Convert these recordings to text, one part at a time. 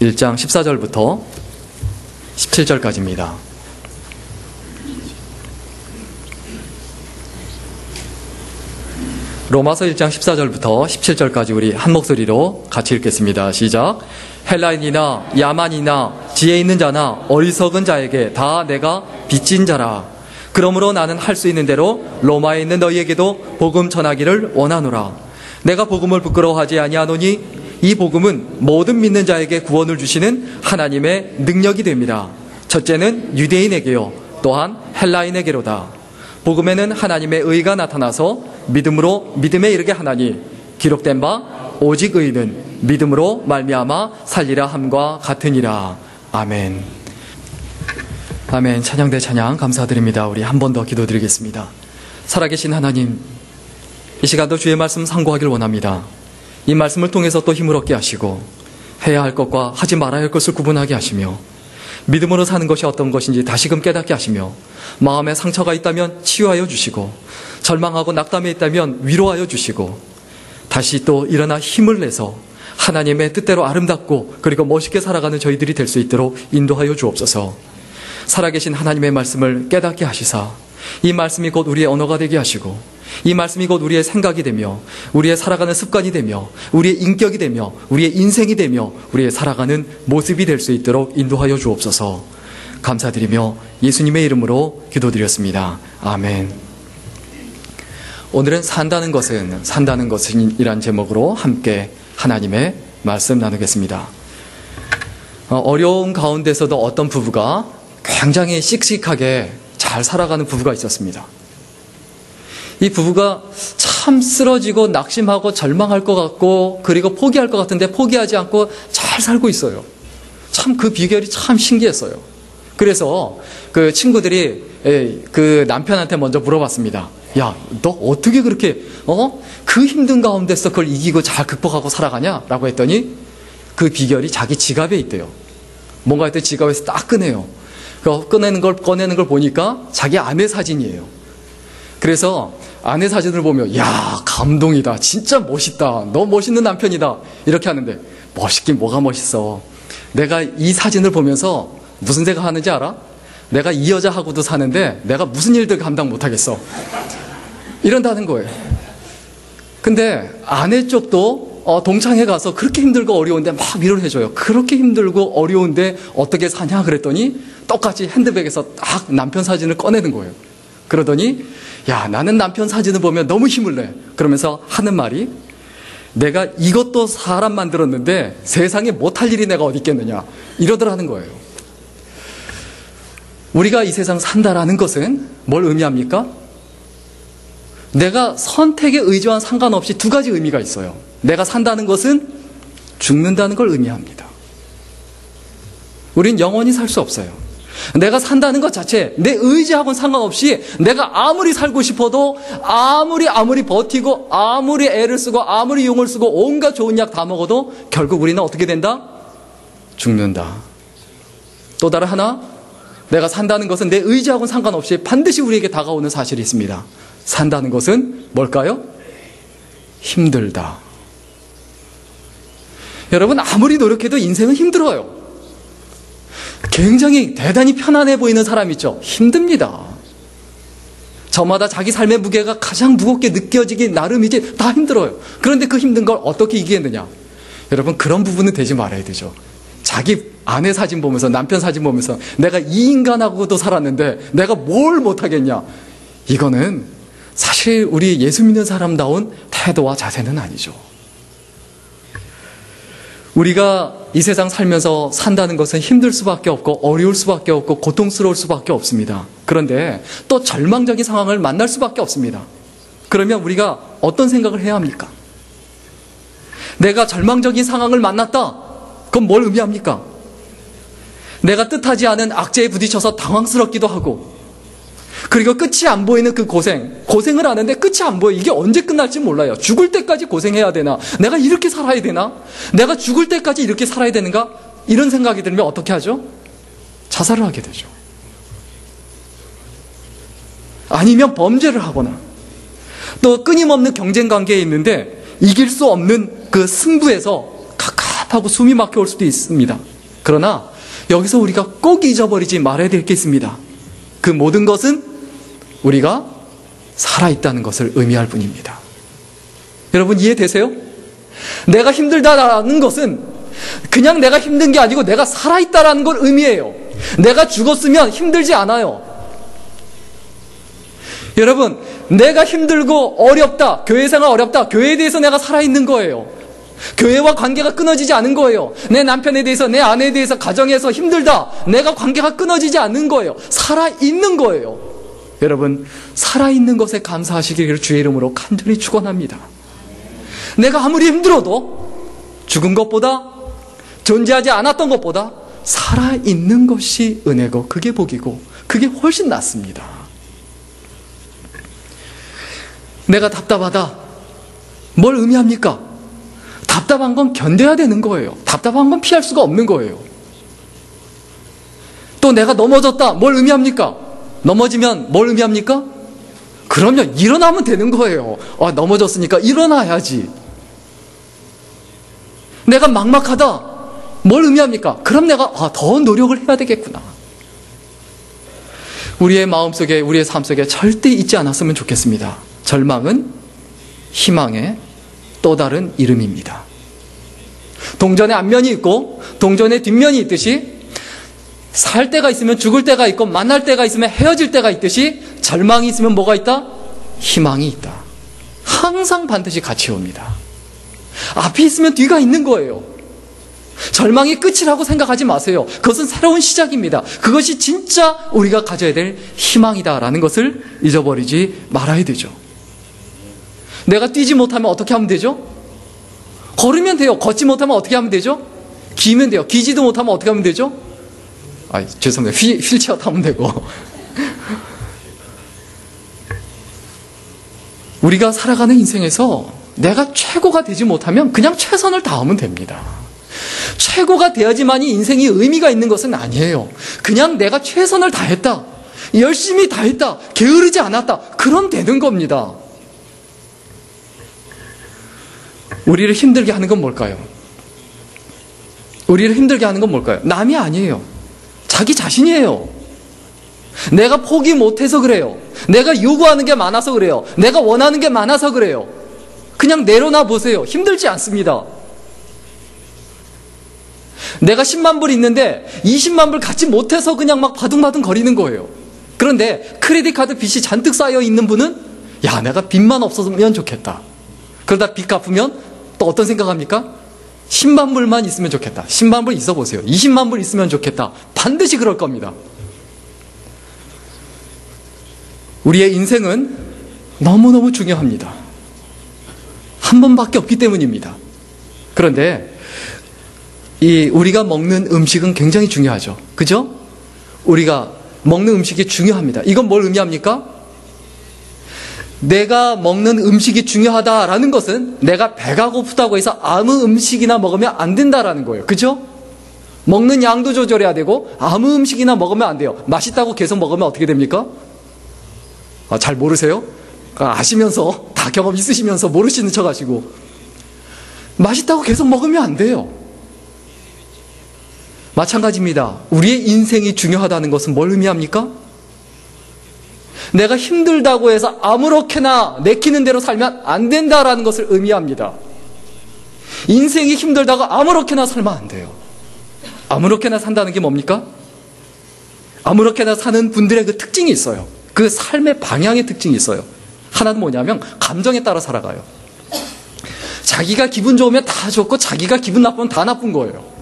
1장 14절부터 17절까지입니다. 로마서 1장 14절부터 17절까지 우리 한 목소리로 같이 읽겠습니다. 시작. 헬라인이나 야만이나 지혜 있는 자나 어리석은 자에게 다 내가 빚진 자라. 그러므로 나는 할 수 있는 대로 로마에 있는 너희에게도 복음 전하기를 원하노라. 내가 복음을 부끄러워하지 아니하노니 이 복음은 모든 믿는 자에게 구원을 주시는 하나님의 능력이 됩니다. 첫째는 유대인에게요, 또한 헬라인에게로다. 복음에는 하나님의 의가 나타나서 믿음으로 믿음에 이르게 하나니 기록된 바 오직 의인은 믿음으로 말미암아 살리라 함과 같으니라. 아멘. 아멘. 찬양 대 찬양 감사드립니다. 우리 한 번 더 기도드리겠습니다. 살아계신 하나님, 이 시간도 주의 말씀 상고하길 원합니다. 이 말씀을 통해서 또 힘을 얻게 하시고 해야 할 것과 하지 말아야 할 것을 구분하게 하시며 믿음으로 사는 것이 어떤 것인지 다시금 깨닫게 하시며 마음에 상처가 있다면 치유하여 주시고 절망하고 낙담에 있다면 위로하여 주시고 다시 또 일어나 힘을 내서 하나님의 뜻대로 아름답고 그리고 멋있게 살아가는 저희들이 될 수 있도록 인도하여 주옵소서. 살아계신 하나님의 말씀을 깨닫게 하시사 이 말씀이 곧 우리의 언어가 되게 하시고 이 말씀이 곧 우리의 생각이 되며 우리의 살아가는 습관이 되며 우리의 인격이 되며 우리의 인생이 되며 우리의 살아가는 모습이 될 수 있도록 인도하여 주옵소서. 감사드리며 예수님의 이름으로 기도드렸습니다. 아멘. 오늘은 산다는 것은 이란 제목으로 함께 하나님의 말씀 나누겠습니다. 어려운 가운데서도 어떤 부부가 굉장히 씩씩하게 잘 살아가는 부부가 있었습니다. 이 부부가 참 쓰러지고 낙심하고 절망할 것 같고 그리고 포기할 것 같은데 포기하지 않고 잘 살고 있어요. 참 그 비결이 참 신기했어요. 그래서 그 친구들이 그 남편한테 먼저 물어봤습니다. 야, 너 어떻게 그렇게 그 힘든 가운데서 그걸 이기고 잘 극복하고 살아가냐? 라고 했더니 그 비결이 자기 지갑에 있대요. 뭔가 했더니 지갑에서 딱 꺼내요. 꺼내는 걸 보니까 자기 아내 사진이에요. 그래서 아내 사진을 보면 야, 감동이다. 진짜 멋있다. 너 멋있는 남편이다. 이렇게 하는데 멋있긴 뭐가 멋있어. 내가 이 사진을 보면서 무슨 생각 하는지 알아? 내가 이 여자하고도 사는데 내가 무슨 일들 감당 못하겠어. 이런다는 거예요. 근데 아내 쪽도 동창회 가서 그렇게 힘들고 어려운데 막 위로를 해줘요. 그렇게 힘들고 어려운데 어떻게 사냐 그랬더니 똑같이 핸드백에서 딱 남편 사진을 꺼내는 거예요. 그러더니 야, 나는 남편 사진을 보면 너무 힘을 내. 그러면서 하는 말이 내가 이것도 사람 만들었는데 세상에 못할 일이 내가 어디 있겠느냐. 이러더라는 거예요. 우리가 이 세상 산다라는 것은 뭘 의미합니까? 내가 선택의 의지와 상관없이 두 가지 의미가 있어요. 내가 산다는 것은 죽는다는 걸 의미합니다. 우린 영원히 살 수 없어요. 내가 산다는 것 자체, 내 의지하고는 상관없이 내가 아무리 살고 싶어도 아무리 버티고 아무리 애를 쓰고 아무리 용을 쓰고 온갖 좋은 약 다 먹어도 결국 우리는 어떻게 된다? 죽는다. 또 다른 하나, 내가 산다는 것은 내 의지하고는 상관없이 반드시 우리에게 다가오는 사실이 있습니다. 산다는 것은 뭘까요? 힘들다. 여러분, 아무리 노력해도 인생은 힘들어요. 굉장히 대단히 편안해 보이는 사람 있죠? 힘듭니다. 저마다 자기 삶의 무게가 가장 무겁게 느껴지기 나름이지 다 힘들어요. 그런데 그 힘든 걸 어떻게 이기겠느냐? 여러분, 그런 부분은 되지 말아야 되죠. 자기 아내 사진 보면서 남편 사진 보면서 내가 이 인간하고도 살았는데 내가 뭘 못하겠냐? 이거는 사실 우리 예수 믿는 사람다운 태도와 자세는 아니죠. 우리가 이 세상 살면서 산다는 것은 힘들 수밖에 없고 어려울 수밖에 없고 고통스러울 수밖에 없습니다. 그런데 또 절망적인 상황을 만날 수밖에 없습니다. 그러면 우리가 어떤 생각을 해야 합니까? 내가 절망적인 상황을 만났다. 그건 뭘 의미합니까? 내가 뜻하지 않은 악재에 부딪혀서 당황스럽기도 하고 그리고 끝이 안 보이는 그 고생을 하는데 끝이 안 보여. 이게 언제 끝날지 몰라요. 죽을 때까지 고생해야 되나? 내가 이렇게 살아야 되나? 내가 죽을 때까지 이렇게 살아야 되는가? 이런 생각이 들면 어떻게 하죠? 자살을 하게 되죠. 아니면 범죄를 하거나 또 끊임없는 경쟁 관계에 있는데 이길 수 없는 그 승부에서 갑갑하고 숨이 막혀올 수도 있습니다. 그러나 여기서 우리가 꼭 잊어버리지 말아야 될 게 있습니다. 그 모든 것은 우리가 살아있다는 것을 의미할 뿐입니다. 여러분 이해되세요? 내가 힘들다라는 것은 그냥 내가 힘든 게 아니고 내가 살아있다라는 걸 의미해요. 내가 죽었으면 힘들지 않아요. 여러분, 내가 힘들고 어렵다, 교회생활 어렵다, 교회에 대해서 내가 살아있는 거예요. 교회와 관계가 끊어지지 않은 거예요. 내 남편에 대해서, 내 아내에 대해서, 가정에서 힘들다, 내가 관계가 끊어지지 않는 거예요. 살아있는 거예요. 여러분, 살아있는 것에 감사하시기를 주의 이름으로 간절히 축원합니다. 내가 아무리 힘들어도 죽은 것보다, 존재하지 않았던 것보다 살아있는 것이 은혜고 그게 복이고 그게 훨씬 낫습니다. 내가 답답하다. 뭘 의미합니까? 답답한 건 견뎌야 되는 거예요. 답답한 건 피할 수가 없는 거예요. 또 내가 넘어졌다. 뭘 의미합니까? 넘어지면 뭘 의미합니까? 그럼요. 일어나면 되는 거예요. 넘어졌으니까 일어나야지. 내가 막막하다. 뭘 의미합니까? 그럼 내가 더 노력을 해야 되겠구나. 우리의 마음속에, 우리의 삶 속에 절대 잊지 않았으면 좋겠습니다. 절망은 희망의 또 다른 이름입니다. 동전에 앞면이 있고 동전에 뒷면이 있듯이 살 때가 있으면 죽을 때가 있고 만날 때가 있으면 헤어질 때가 있듯이 절망이 있으면 뭐가 있다? 희망이 있다. 항상 반드시 같이 옵니다. 앞이 있으면 뒤가 있는 거예요. 절망이 끝이라고 생각하지 마세요. 그것은 새로운 시작입니다. 그것이 진짜 우리가 가져야 될 희망이다라는 것을 잊어버리지 말아야 되죠. 내가 뛰지 못하면 어떻게 하면 되죠? 걸으면 돼요. 걷지 못하면 어떻게 하면 되죠? 기면 돼요. 기지도 못하면 어떻게 하면 되죠? 죄송합니다. 휠체어 타면 되고. 우리가 살아가는 인생에서 내가 최고가 되지 못하면 그냥 최선을 다하면 됩니다. 최고가 되어야지만이 인생이 의미가 있는 것은 아니에요. 그냥 내가 최선을 다했다. 열심히 다했다. 게으르지 않았다. 그럼 되는 겁니다. 우리를 힘들게 하는 건 뭘까요? 우리를 힘들게 하는 건 뭘까요? 남이 아니에요. 자기 자신이에요. 내가 포기 못해서 그래요. 내가 요구하는 게 많아서 그래요. 내가 원하는 게 많아서 그래요. 그냥 내려놔 보세요. 힘들지 않습니다. 내가 10만 불 있는데 20만 불 갖지 못해서 그냥 막 바둥바둥 거리는 거예요. 그런데 크레딧 카드 빚이 잔뜩 쌓여 있는 분은 내가 빚만 없었으면 좋겠다. 그러다 빚 갚으면 또 어떤 생각합니까? 10만 불만 있으면 좋겠다. 10만 불 있어 보세요. 20만 불 있으면 좋겠다. 반드시 그럴 겁니다. 우리의 인생은 너무너무 중요합니다. 한 번밖에 없기 때문입니다. 그런데 우리가 먹는 음식은 굉장히 중요하죠. 그죠? 우리가 먹는 음식이 중요합니다. 이건 뭘 의미합니까? 내가 먹는 음식이 중요하다라는 것은 내가 배가 고프다고 해서 아무 음식이나 먹으면 안 된다라는 거예요. 그죠? 먹는 양도 조절해야 되고 아무 음식이나 먹으면 안 돼요. 맛있다고 계속 먹으면 어떻게 됩니까? 잘 모르세요? 아시면서 다 경험 있으시면서 모르시는 척 하시고 맛있다고 계속 먹으면 안 돼요. 마찬가지입니다. 우리의 인생이 중요하다는 것은 뭘 의미합니까? 내가 힘들다고 해서 아무렇게나 내키는 대로 살면 안 된다라는 것을 의미합니다. 인생이 힘들다고 아무렇게나 살면 안 돼요. 아무렇게나 산다는 게 뭡니까? 아무렇게나 사는 분들의 그 특징이 있어요. 그 삶의 방향의 특징이 있어요. 하나는 뭐냐면 감정에 따라 살아가요. 자기가 기분 좋으면 다 좋고 자기가 기분 나쁘면 다 나쁜 거예요.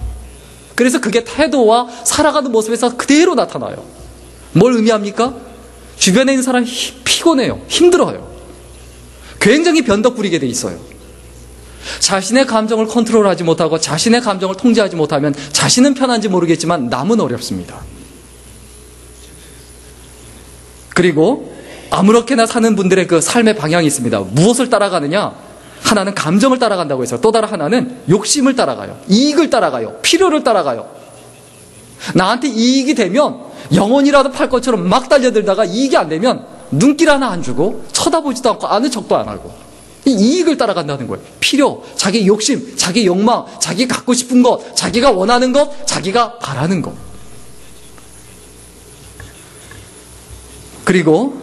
그래서 그게 태도와 살아가는 모습에서 그대로 나타나요. 뭘 의미합니까? 주변에 있는 사람이 피곤해요. 힘들어요. 굉장히 변덕 부리게 돼 있어요. 자신의 감정을 컨트롤하지 못하고 자신의 감정을 통제하지 못하면 자신은 편한지 모르겠지만 남은 어렵습니다. 그리고 아무렇게나 사는 분들의 그 삶의 방향이 있습니다. 무엇을 따라가느냐? 하나는 감정을 따라간다고 해서 또 다른 하나는 욕심을 따라가요. 이익을 따라가요. 필요를 따라가요. 나한테 이익이 되면 영혼이라도 팔 것처럼 막 달려들다가 이익이 안 되면 눈길 하나 안 주고 쳐다보지도 않고 아는 척도 안 하고 이 이익을 따라간다는 거예요. 필요, 자기 욕심, 자기 욕망, 자기 갖고 싶은 것, 자기가 원하는 것, 자기가 바라는 것. 그리고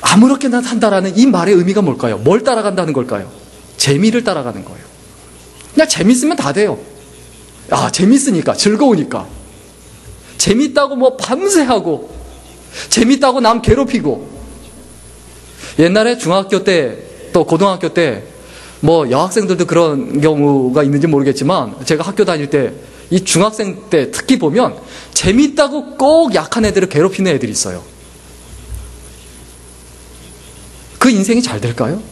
아무렇게나 산다라는 이 말의 의미가 뭘까요? 뭘 따라간다는 걸까요? 재미를 따라가는 거예요. 그냥 재밌으면 다 돼요. 아, 재밌으니까, 즐거우니까. 재밌다고 뭐 밤새 하고, 재밌다고 남 괴롭히고. 옛날에 중학교 때, 또 고등학교 때, 뭐 여학생들도 그런 경우가 있는지 모르겠지만, 제가 학교 다닐 때, 이 중학생 때 특히 보면, 재밌다고 꼭 약한 애들을 괴롭히는 애들이 있어요. 그 인생이 잘 될까요?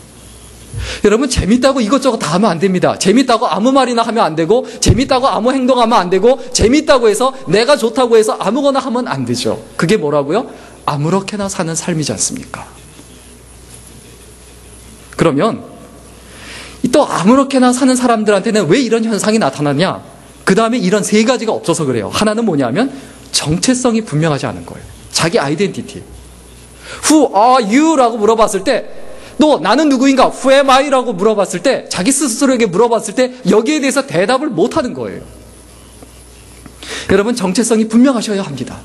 여러분, 재밌다고 이것저것 다 하면 안 됩니다. 재밌다고 아무 말이나 하면 안 되고, 재밌다고 아무 행동하면 안 되고, 재밌다고 해서 내가 좋다고 해서 아무거나 하면 안 되죠. 그게 뭐라고요? 아무렇게나 사는 삶이지 않습니까? 그러면 또 아무렇게나 사는 사람들한테는 왜 이런 현상이 나타나냐? 그 다음에 이런 세 가지가 없어서 그래요. 하나는 뭐냐면 정체성이 분명하지 않은 거예요. 자기 아이덴티티. Who are you? 라고 물어봤을 때, 너 나는 누구인가? Who am I? 라고 물어봤을 때, 자기 스스로에게 물어봤을 때 여기에 대해서 대답을 못하는 거예요. 여러분, 정체성이 분명하셔야 합니다.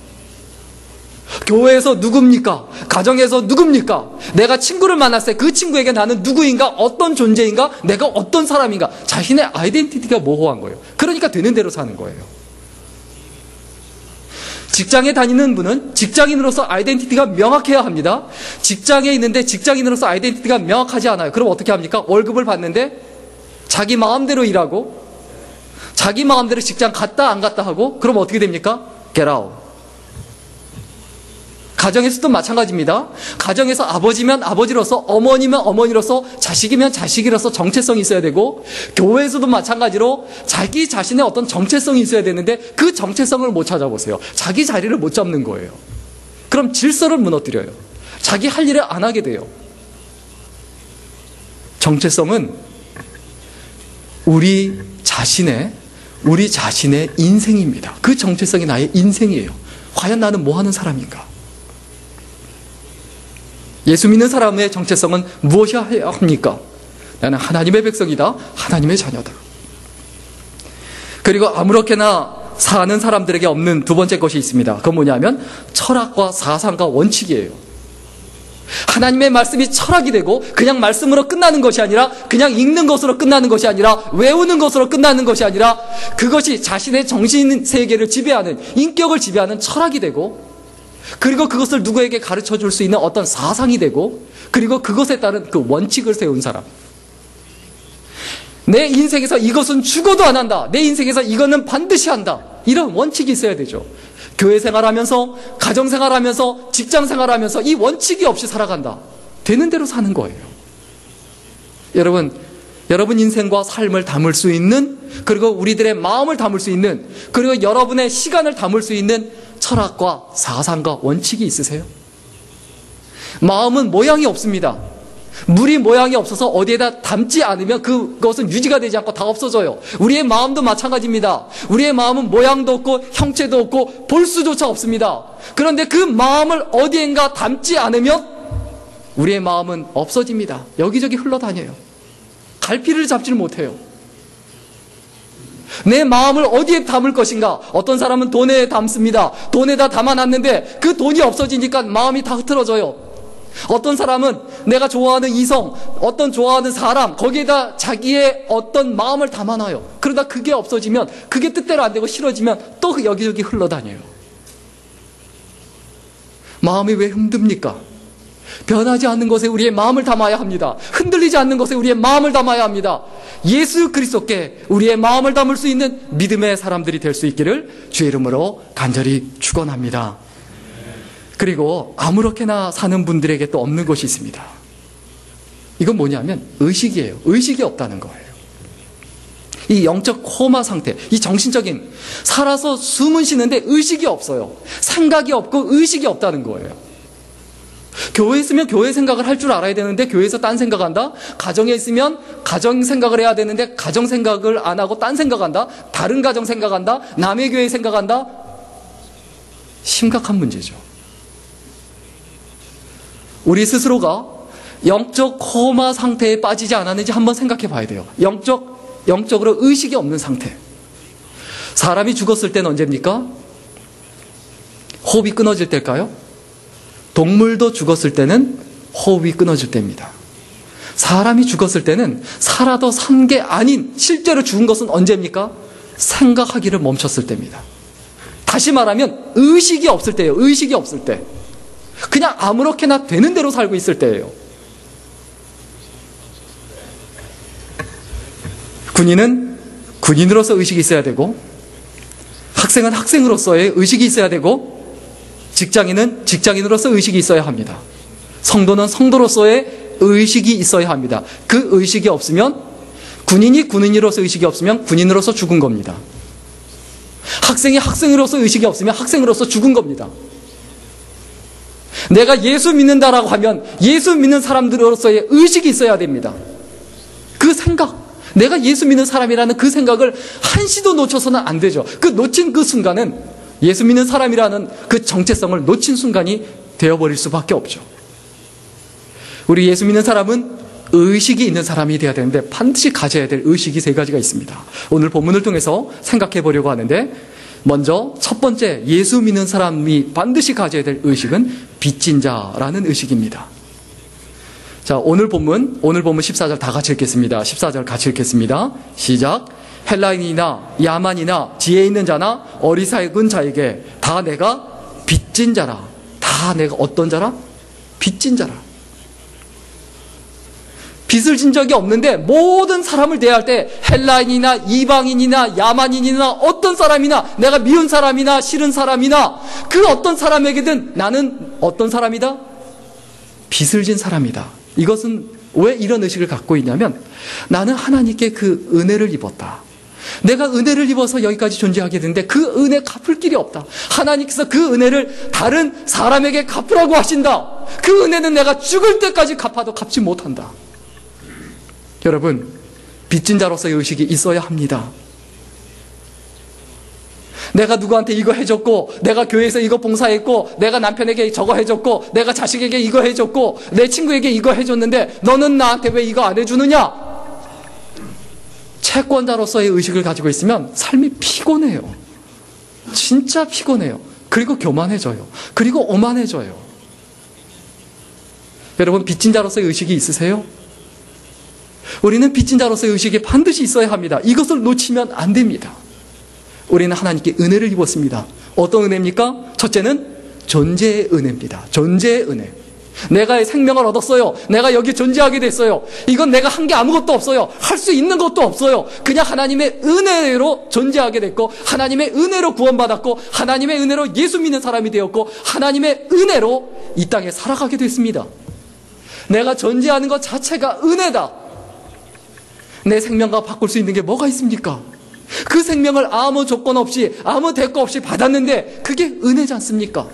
교회에서 누굽니까? 가정에서 누굽니까? 내가 친구를 만났을 때 그 친구에게 나는 누구인가? 어떤 존재인가? 내가 어떤 사람인가? 자신의 아이덴티티가 모호한 거예요. 그러니까 되는 대로 사는 거예요. 직장에 다니는 분은 직장인으로서 아이덴티티가 명확해야 합니다. 직장에 있는데 직장인으로서 아이덴티티가 명확하지 않아요. 그럼 어떻게 합니까? 월급을 받는데 자기 마음대로 일하고 자기 마음대로 직장 갔다 안 갔다 하고, 그럼 어떻게 됩니까? Get out. 가정에서도 마찬가지입니다. 가정에서 아버지면 아버지로서, 어머니면 어머니로서, 자식이면 자식이로서 정체성이 있어야 되고, 교회에서도 마찬가지로 자기 자신의 어떤 정체성이 있어야 되는데 그 정체성을 못 찾아보세요. 자기 자리를 못 잡는 거예요. 그럼 질서를 무너뜨려요. 자기 할 일을 안 하게 돼요. 정체성은 우리 자신의 인생입니다. 그 정체성이 나의 인생이에요. 과연 나는 뭐 하는 사람인가? 예수 믿는 사람의 정체성은 무엇이어야 합니까? 나는 하나님의 백성이다. 하나님의 자녀다. 그리고 아무렇게나 사는 사람들에게 없는 두 번째 것이 있습니다. 그건 뭐냐면 철학과 사상과 원칙이에요. 하나님의 말씀이 철학이 되고 그냥 말씀으로 끝나는 것이 아니라, 그냥 읽는 것으로 끝나는 것이 아니라, 외우는 것으로 끝나는 것이 아니라, 그것이 자신의 정신세계를 지배하는, 인격을 지배하는 철학이 되고, 그리고 그것을 누구에게 가르쳐 줄 수 있는 어떤 사상이 되고, 그리고 그것에 따른 그 원칙을 세운 사람. 내 인생에서 이것은 죽어도 안 한다. 내 인생에서 이거는 반드시 한다. 이런 원칙이 있어야 되죠. 교회 생활하면서, 가정 생활하면서, 직장 생활하면서 이 원칙이 없이 살아간다. 되는 대로 사는 거예요. 여러분 인생과 삶을 담을 수 있는, 그리고 우리들의 마음을 담을 수 있는, 그리고 여러분의 시간을 담을 수 있는 철학과 사상과 원칙이 있으세요? 마음은 모양이 없습니다. 물이 모양이 없어서 어디에다 담지 않으면 그것은 유지가 되지 않고 다 없어져요. 우리의 마음도 마찬가지입니다. 우리의 마음은 모양도 없고 형체도 없고 볼 수조차 없습니다. 그런데 그 마음을 어디엔가 담지 않으면 우리의 마음은 없어집니다. 여기저기 흘러다녀요. 갈피를 잡지를 못해요. 내 마음을 어디에 담을 것인가? 어떤 사람은 돈에 담습니다. 돈에다 담아놨는데 그 돈이 없어지니까 마음이 다 흐트러져요. 어떤 사람은 내가 좋아하는 이성, 어떤 좋아하는 사람, 거기에다 자기의 어떤 마음을 담아놔요. 그러다 그게 없어지면, 그게 뜻대로 안 되고 싫어지면 또 여기저기 흘러다녀요. 마음이 왜 힘듭니까? 변하지 않는 것에 우리의 마음을 담아야 합니다. 흔들리지 않는 것에 우리의 마음을 담아야 합니다. 예수 그리스도께 우리의 마음을 담을 수 있는 믿음의 사람들이 될 수 있기를 주의 이름으로 간절히 축원합니다. 그리고 아무렇게나 사는 분들에게 또 없는 것이 있습니다. 이건 뭐냐면 의식이에요. 의식이 없다는 거예요. 이 영적 코마 상태, 이 정신적인, 살아서 숨은 쉬는데 의식이 없어요. 생각이 없고 의식이 없다는 거예요. 교회에 있으면 교회 생각을 할 줄 알아야 되는데 교회에서 딴 생각한다. 가정에 있으면 가정 생각을 해야 되는데 가정 생각을 안 하고 딴 생각한다. 다른 가정 생각한다. 남의 교회 생각한다. 심각한 문제죠. 우리 스스로가 영적 코마 상태에 빠지지 않았는지 한번 생각해 봐야 돼요. 영적으로 의식이 없는 상태. 사람이 죽었을 때는 언제입니까? 호흡이 끊어질 때일까요? 동물도 죽었을 때는 호흡이 끊어질 때입니다. 사람이 죽었을 때는 살아도 산 게 아닌 실제로 죽은 것은 언제입니까? 생각하기를 멈췄을 때입니다. 다시 말하면 의식이 없을 때예요. 의식이 없을 때. 그냥 아무렇게나 되는 대로 살고 있을 때예요. 군인은 군인으로서 의식이 있어야 되고, 학생은 학생으로서의 의식이 있어야 되고, 직장인은 직장인으로서 의식이 있어야 합니다. 성도는 성도로서의 의식이 있어야 합니다. 그 의식이 없으면, 군인이 군인으로서 의식이 없으면 군인으로서 죽은 겁니다. 학생이 학생으로서 의식이 없으면 학생으로서 죽은 겁니다. 내가 예수 믿는다라고 하면 예수 믿는 사람들로서의 의식이 있어야 됩니다. 그 생각, 내가 예수 믿는 사람이라는 그 생각을 한시도 놓쳐서는 안 되죠. 그 놓친 그 순간은 예수 믿는 사람이라는 그 정체성을 놓친 순간이 되어버릴 수밖에 없죠. 우리 예수 믿는 사람은 의식이 있는 사람이 되어야 되는데 반드시 가져야 될 의식이 3가지가 있습니다. 오늘 본문을 통해서 생각해 보려고 하는데, 먼저 첫 번째 예수 믿는 사람이 반드시 가져야 될 의식은 빚진 자라는 의식입니다. 자, 오늘 본문 14절 다 같이 읽겠습니다. 14절 같이 읽겠습니다. 시작. 헬라인이나 야만이나 지혜 있는 자나 어리석은 자에게 다 내가 빚진 자라. 다 내가 어떤 자라? 빚진 자라. 빚을 진 적이 없는데 모든 사람을 대할 때 헬라인이나 이방인이나 야만인이나 어떤 사람이나 내가 미운 사람이나 싫은 사람이나 그 어떤 사람에게든 나는 어떤 사람이다? 빚을 진 사람이다. 이것은 왜 이런 의식을 갖고 있냐면, 나는 하나님께 그 은혜를 입었다. 내가 은혜를 입어서 여기까지 존재하게 됐는데 그 은혜 갚을 길이 없다. 하나님께서 그 은혜를 다른 사람에게 갚으라고 하신다. 그 은혜는 내가 죽을 때까지 갚아도 갚지 못한다. 여러분, 빚진 자로서의 의식이 있어야 합니다. 내가 누구한테 이거 해줬고, 내가 교회에서 이거 봉사했고, 내가 남편에게 저거 해줬고, 내가 자식에게 이거 해줬고, 내 친구에게 이거 해줬는데 너는 나한테 왜 이거 안 해주느냐? 채권자로서의 의식을 가지고 있으면 삶이 피곤해요. 진짜 피곤해요. 그리고 교만해져요. 그리고 오만해져요. 여러분, 빚진 자로서의 의식이 있으세요? 우리는 빚진 자로서의 의식이 반드시 있어야 합니다. 이것을 놓치면 안 됩니다. 우리는 하나님께 은혜를 입었습니다. 어떤 은혜입니까? 첫째는 존재의 은혜입니다. 존재의 은혜. 내가 생명을 얻었어요. 내가 여기 존재하게 됐어요. 이건 내가 한 게 아무것도 없어요. 할 수 있는 것도 없어요. 그냥 하나님의 은혜로 존재하게 됐고, 하나님의 은혜로 구원받았고, 하나님의 은혜로 예수 믿는 사람이 되었고, 하나님의 은혜로 이 땅에 살아가게 됐습니다. 내가 존재하는 것 자체가 은혜다. 내 생명과 바꿀 수 있는 게 뭐가 있습니까? 그 생명을 아무 조건 없이, 아무 대가 없이 받았는데 그게 은혜지 않습니까?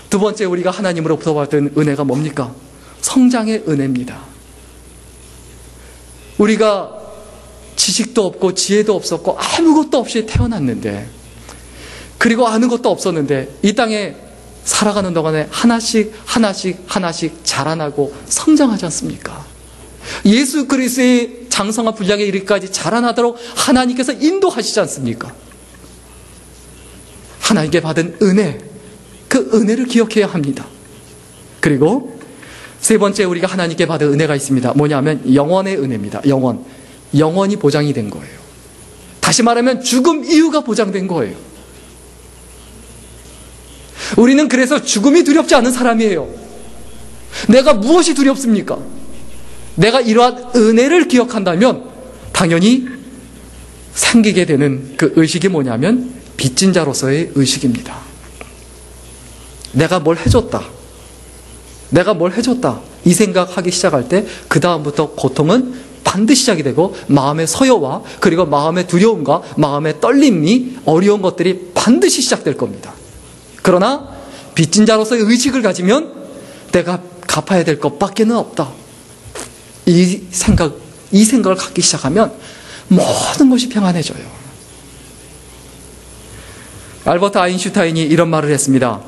두 번째, 우리가 하나님으로부터 받은 은혜가 뭡니까? 성장의 은혜입니다. 우리가 지식도 없고 지혜도 없었고 아무것도 없이 태어났는데, 그리고 아는 것도 없었는데 이 땅에 살아가는 동안에 하나씩 자라나고 성장하지 않습니까? 예수 그리스도의 장성한 분량에 이르기까지 자라나도록 하나님께서 인도하시지 않습니까? 하나님께 받은 은혜, 그 은혜를 기억해야 합니다. 그리고 세 번째, 우리가 하나님께 받은 은혜가 있습니다. 뭐냐면 영원의 은혜입니다. 영원이 보장이 된 거예요. 다시 말하면 죽음 이후가 보장된 거예요. 우리는 그래서 죽음이 두렵지 않은 사람이에요. 내가 무엇이 두렵습니까? 내가 이러한 은혜를 기억한다면 당연히 생기게 되는 그 의식이 뭐냐면 빚진 자로서의 의식입니다. 내가 뭘 해줬다. 이 생각하기 시작할 때 그 다음부터 고통은 반드시 시작이 되고, 마음의 서여와 그리고 마음의 두려움과 마음의 떨림이, 어려운 것들이 반드시 시작될 겁니다. 그러나 빚진 자로서의 의식을 가지면 내가 갚아야 될 것밖에는 없다. 이 생각을 갖기 시작하면 모든 것이 평안해져요. 알버트 아인슈타인이 이런 말을 했습니다.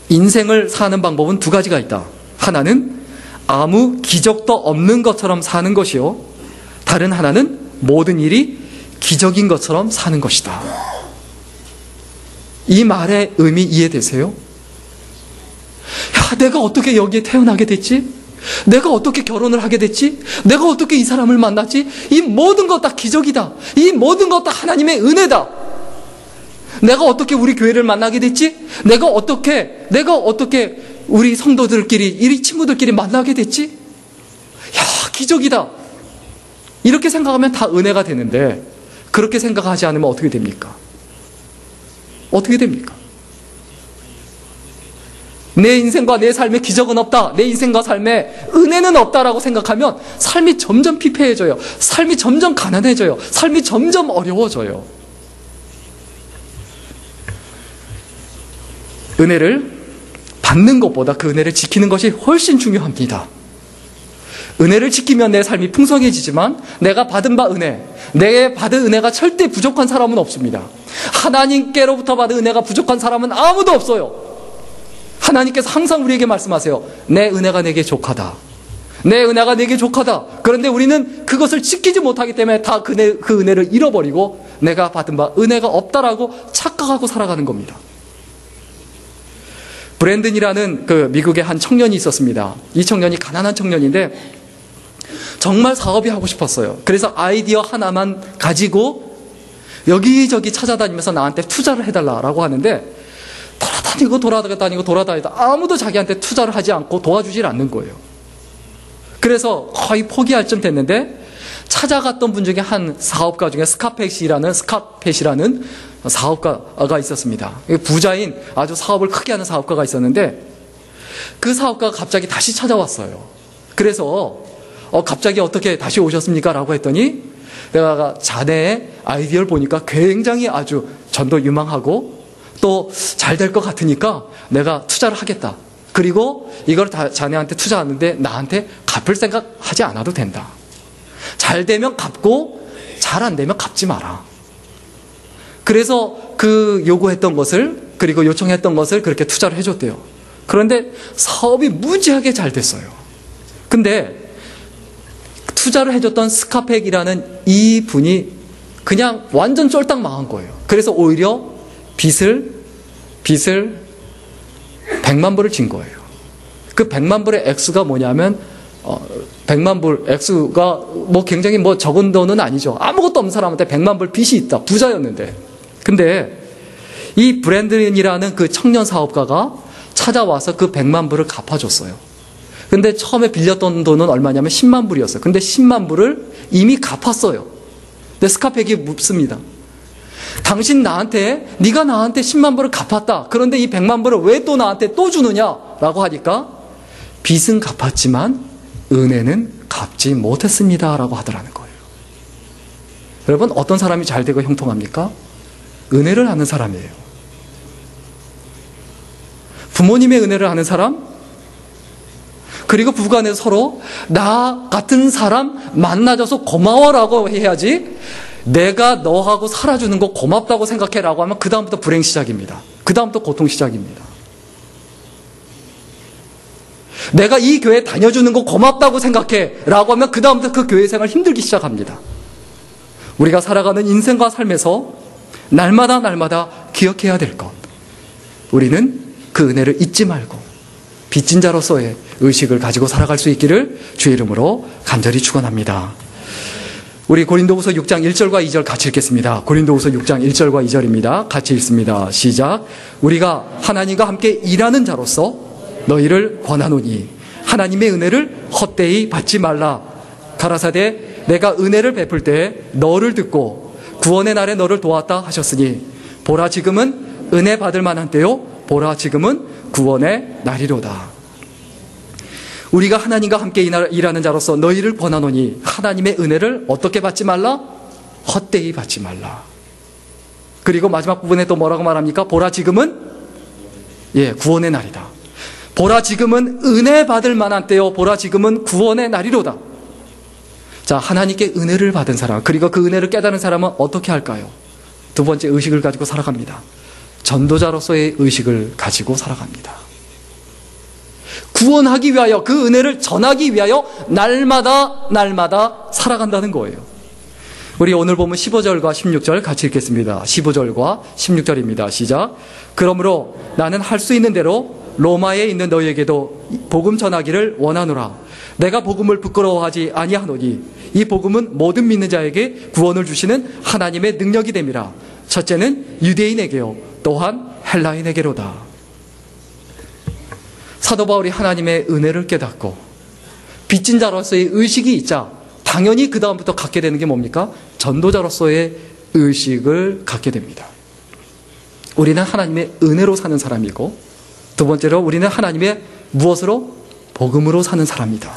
인생을 사는 방법은 2가지가 있다. 하나는 아무 기적도 없는 것처럼 사는 것이요, 다른 하나는 모든 일이 기적인 것처럼 사는 것이다. 이 말의 의미 이해되세요? 야, 내가 어떻게 여기에 태어나게 됐지? 내가 어떻게 결혼을 하게 됐지? 내가 어떻게 이 사람을 만났지? 이 모든 것 다 기적이다. 이 모든 것 다 하나님의 은혜다. 내가 어떻게 우리 교회를 만나게 됐지? 내가 어떻게 우리 성도들끼리, 우리 친구들끼리 만나게 됐지? 야, 기적이다. 이렇게 생각하면 다 은혜가 되는데, 그렇게 생각하지 않으면 어떻게 됩니까? 어떻게 됩니까? 내 인생과 내 삶에 기적은 없다, 내 인생과 삶에 은혜는 없다라고 생각하면 삶이 점점 피폐해져요. 삶이 점점 가난해져요. 삶이 점점 어려워져요. 은혜를 받는 것보다 그 은혜를 지키는 것이 훨씬 중요합니다. 은혜를 지키면 내 삶이 풍성해지지만 내가 받은 바 은혜, 내게 받은 은혜가 절대 부족한 사람은 없습니다. 하나님께로부터 받은 은혜가 부족한 사람은 아무도 없어요. 하나님께서 항상 우리에게 말씀하세요. 내 은혜가 내게 족하다. 내 은혜가 내게 족하다. 그런데 우리는 그것을 지키지 못하기 때문에 다 그 은혜를 잃어버리고 내가 받은 바 은혜가 없다라고 착각하고 살아가는 겁니다. 브랜든이라는 그 미국의 한 청년이 있었습니다. 이 청년이 가난한 청년인데 정말 사업이 하고 싶었어요. 그래서 아이디어 하나만 가지고 여기저기 찾아다니면서 나한테 투자를 해달라고 하는데 돌아다니다 아무도 자기한테 투자를 하지 않고 도와주질 않는 거예요. 그래서 거의 포기할 쯤 됐는데 찾아갔던 분 중에 한 사업가 중에 스카펫이라는 사업가가 있었습니다. 부자인 아주 사업을 크게 하는 사업가가 있었는데 그 사업가가 갑자기 다시 찾아왔어요. 그래서 갑자기 어떻게 다시 오셨습니까? 라고 했더니 내가 자네의 아이디어를 보니까 굉장히 아주 전도 유망하고 또 잘 될 것 같으니까 내가 투자를 하겠다. 그리고 이걸 다 자네한테 투자하는데 나한테 갚을 생각하지 않아도 된다. 잘 되면 갚고 잘 안 되면 갚지 마라. 그래서 그 요구했던 것을, 그리고 요청했던 것을 그렇게 투자를 해줬대요. 그런데 사업이 무지하게 잘 됐어요. 근데 투자를 해줬던 스카펙이라는 이 분이 그냥 완전 쫄딱 망한 거예요. 그래서 오히려 빚을 100만 불을 진 거예요. 그 100만 불의 액수가 뭐냐면 100만 불 액수가 굉장히 적은 돈은 아니죠. 아무것도 없는 사람한테 100만 불 빚이 있다. 부자였는데. 근데 이 브랜든이라는 그 청년 사업가가 찾아와서 그 100만 불을 갚아줬어요. 근데 처음에 빌렸던 돈은 얼마냐면 10만 불이었어요. 근데 10만 불을 이미 갚았어요. 근데 스카펙이 묻습니다. 당신 네가 나한테 10만 불을 갚았다. 그런데 이 100만 불을 왜 또 나한테 또 주느냐라고 하니까 빚은 갚았지만 은혜는 갚지 못했습니다라고 하더라는 거예요. 여러분, 어떤 사람이 잘 되고 형통합니까? 은혜를 아는 사람이에요. 부모님의 은혜를 아는 사람, 그리고 부부간에서 서로 나 같은 사람 만나줘서 고마워라고 해야지, 내가 너하고 살아주는 거 고맙다고 생각해라고 하면 그 다음부터 불행 시작입니다. 그 다음부터 고통 시작입니다. 내가 이 교회 다녀주는 거 고맙다고 생각해라고 하면 그 다음부터 그 교회 생활 힘들기 시작합니다. 우리가 살아가는 인생과 삶에서 날마다 기억해야 될 것, 우리는 그 은혜를 잊지 말고 빚진 자로서의 의식을 가지고 살아갈 수 있기를 주의 이름으로 간절히 축원합니다. 우리 고린도후서 6장 1절과 2절 같이 읽겠습니다. 고린도후서 6장 1절과 2절입니다. 같이 읽습니다. 시작. 우리가 하나님과 함께 일하는 자로서 너희를 권하노니 하나님의 은혜를 헛되이 받지 말라. 가라사대 내가 은혜를 베풀 때 너를 듣고 구원의 날에 너를 도왔다 하셨으니 보라 지금은 은혜 받을 만한 때요 보라 지금은 구원의 날이로다. 우리가 하나님과 함께 일하는 자로서 너희를 권하노니 하나님의 은혜를 어떻게 받지 말라? 헛되이 받지 말라. 그리고 마지막 부분에 또 뭐라고 말합니까? 보라 지금은 구원의 날이다. 보라 지금은 은혜 받을 만한 때요 보라 지금은 구원의 날이로다. 자, 하나님께 은혜를 받은 사람, 그리고 그 은혜를 깨달은 사람은 어떻게 할까요? 두 번째, 의식을 가지고 살아갑니다. 전도자로서의 의식을 가지고 살아갑니다. 구원하기 위하여, 그 은혜를 전하기 위하여 날마다 살아간다는 거예요. 우리 오늘 보면 15절과 16절 같이 읽겠습니다. 15절과 16절입니다. 시작. 그러므로 나는 할 수 있는 대로 로마에 있는 너희에게도 복음 전하기를 원하노라. 내가 복음을 부끄러워하지 아니하노니 이 복음은 모든 믿는 자에게 구원을 주시는 하나님의 능력이 됨이라. 첫째는 유대인에게요, 또한 헬라인에게로다. 사도 바울이 하나님의 은혜를 깨닫고 빚진 자로서의 의식이 있자 당연히 그 다음부터 갖게 되는 게 뭡니까? 전도자로서의 의식을 갖게 됩니다. 우리는 하나님의 은혜로 사는 사람이고, 두 번째로 우리는 하나님의 무엇으로? 복음으로 사는 사람이다.